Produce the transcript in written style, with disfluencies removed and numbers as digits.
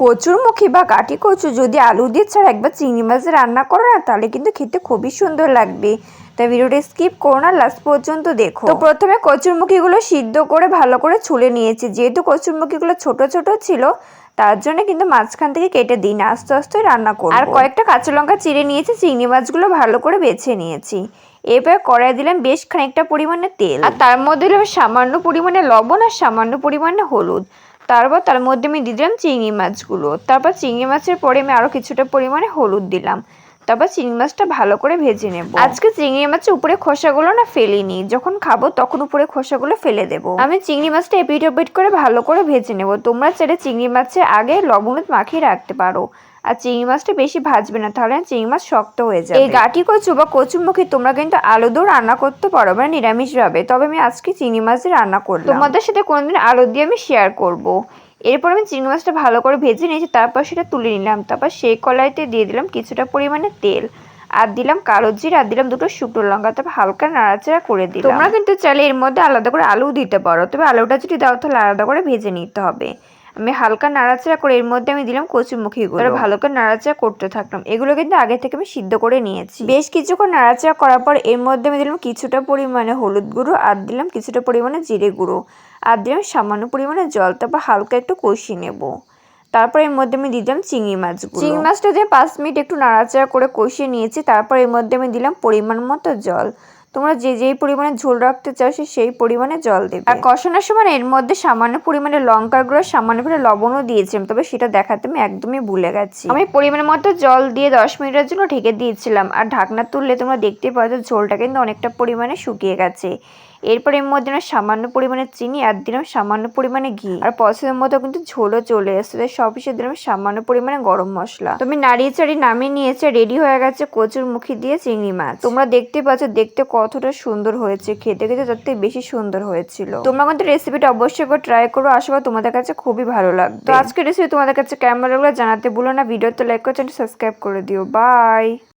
কচুরমুখী বা কাঠি কচু যদি আলু দিয়ে ছাড়া একবার চিংড়ি মাছ রান্না করো না, তাহলে কিন্তু খেতে খুবই সুন্দর লাগবে। তাই ভিডিওটা স্কিপ করো না, লাস্ট পর্যন্ত দেখো। তো প্রথমে কচুরমুখীগুলো সিদ্ধ করে ভালো করে ছুলে নিয়েছি। যেহেতু কচুরমুখীগুলো ছোট ছোট ছিল, তার জন্য কিন্তু মাঝখান থেকে কেটে দিই না, আস্তে আস্তে রান্না করব। আর কয়েকটা কাঁচা লঙ্কা চিড়ে নিয়েছি, চিংড়ি মাছগুলো ভালো করে বেছে নিয়েছি। এবার কড়াই দিলাম বেশ খানিকটা পরিমাণে তেল, আর তার মধ্যে দিলাম সামান্য পরিমাণে লবণ আর সামান্য পরিমাণে হলুদ। তারপর তার মধ্যে আমি দিয়ে দিলাম চিংড়ি মাছগুলো। তারপর চিংড়ি মাছের পরে আমি আরও কিছুটা পরিমাণে হলুদ দিলাম। তারপর চিংড়ি মাছটা ভালো করে ভেজে নেব। আজকে চিংড়ি মাছের উপরে খোসাগুলো না ফেলিনি, যখন খাবো তখন উপরে খোসাগুলো ফেলে দেবো। আমি চিংড়ি মাছটা এপিট ওপিট করে ভালো করে ভেজে নেব। তোমরা চাইলে চিংড়ি মাছের আগে লবণ মাখিয়ে রাখতে পারো। আর চিংড়ি মাছটা বেশি ভাজবে না, তাহলে চিংড়ি মাছ শক্ত হয়ে যাবে। এই গাঠি কচু বা কচুরমুখী তোমরা কিন্তু আলু দিয়েও রান্না করতে পারো, মানে নিরামিষ ভাবে। তবে আমি আজকে চিংড়ি মাছ দিয়ে রান্না করলাম। তোমাদের সাথে কোনোদিন আলু দিয়ে আমি শেয়ার করব। এরপর আমি চিংড়ি মাছটা ভালো করে ভেজে নিয়েছি, তারপর সেটা তুলে নিলাম। তারপর সেই কড়াইতে দিয়ে দিলাম কিছুটা পরিমাণে তেল, আর দিলাম কালো জিরা, আর দিলাম দুটো শুকনো লঙ্কা। তারপর হালকা নাড়াচাড়া করে দিলাম। তোমরা কিন্তু চাইলে এর মধ্যে আলাদা করে আলু দিতে পারো, তবে আলুটা যদি দাও তাহলে আলাদা করে ভেজে নিতে হবে। আমি হালকা নাড়াচাড়া করে এর মধ্যে আমি দিলাম কচুরমুখীগুলো, ভালো করে নাড়াচাড়া করতে থাকলাম। এগুলো কিন্তু আগে থেকে আমি সিদ্ধ করে নিয়েছি। বেশ কিছুক্ষণ নাড়াচাড়া করার পর এর মধ্যে আমি দিলাম কিছুটা পরিমাণে হলুদ গুঁড়ো, আর দিলাম কিছুটা পরিমাণে জিরে গুঁড়ো, আর দিলাম সামান্য পরিমাণে জল। তারপর হালকা একটু কষিয়ে নেব। তারপর এর মধ্যে আমি দিলাম চিংড়ি মাছগুলো। চিংড়ি মাছটা দিয়ে 5 মিনিট একটু নাড়াচাড়া করে কষিয়ে নিয়েছি। তারপর এর মধ্যে আমি দিলাম পরিমাণ মতো জল। তোমরা যে যেই পরিমাণে ঝোল রাখতে চাও সেই পরিমাণে জল দেবে। আর কষানোর সময় এর মধ্যে সামান্য পরিমাণে লঙ্কার গুঁড়ো, সামান্য পরিমাণে লবণও দিয়েছিলাম, তবে সেটা দেখাতে আমি একদমই ভুলে গেছি। আমি পরিমাণ মতো জল দিয়ে 10 মিনিটের জন্য ঢেকে দিয়েছিলাম। আর ঢাকনা তুললে তোমরা দেখতে পাচ্ছ ঝোলটা কিন্তু অনেকটা পরিমাণে শুকিয়ে গেছে। এরপর এর মধ্যে দিলাম সামান্য পরিমাণে চিনি, আর দিলাম সামান্য পরিমাণে ঘি। আর পছন্দের মতো কিন্তু ঝোলও চলে এসেছে। তাই সব শেষে দিলাম সামান্য পরিমাণে গরম মশলা। তুমি নাড়িয়ে চাড়িয়ে নামিয়ে নিয়েছে, রেডি হয়ে গেছে কচুরমুখী দিয়ে চিংড়ি মাছ। তোমরা দেখতে পাচ্ছ দেখতে কতটা সুন্দর হয়েছে, খেতে খেতে তার থেকে বেশি সুন্দর হয়েছিল। তোমরা কিন্তু রেসিপিটা অবশ্যই করে ট্রাই করো, আশা করি তোমাদের কাছে খুবই ভালো লাগবে। তো আজকের রেসিপি তোমাদের কাছে কেমন লাগলো জানাতে ভুলো না। ভিডিওতে লাইক করে চ্যানেল সাবস্ক্রাইব করে দিও। বাই।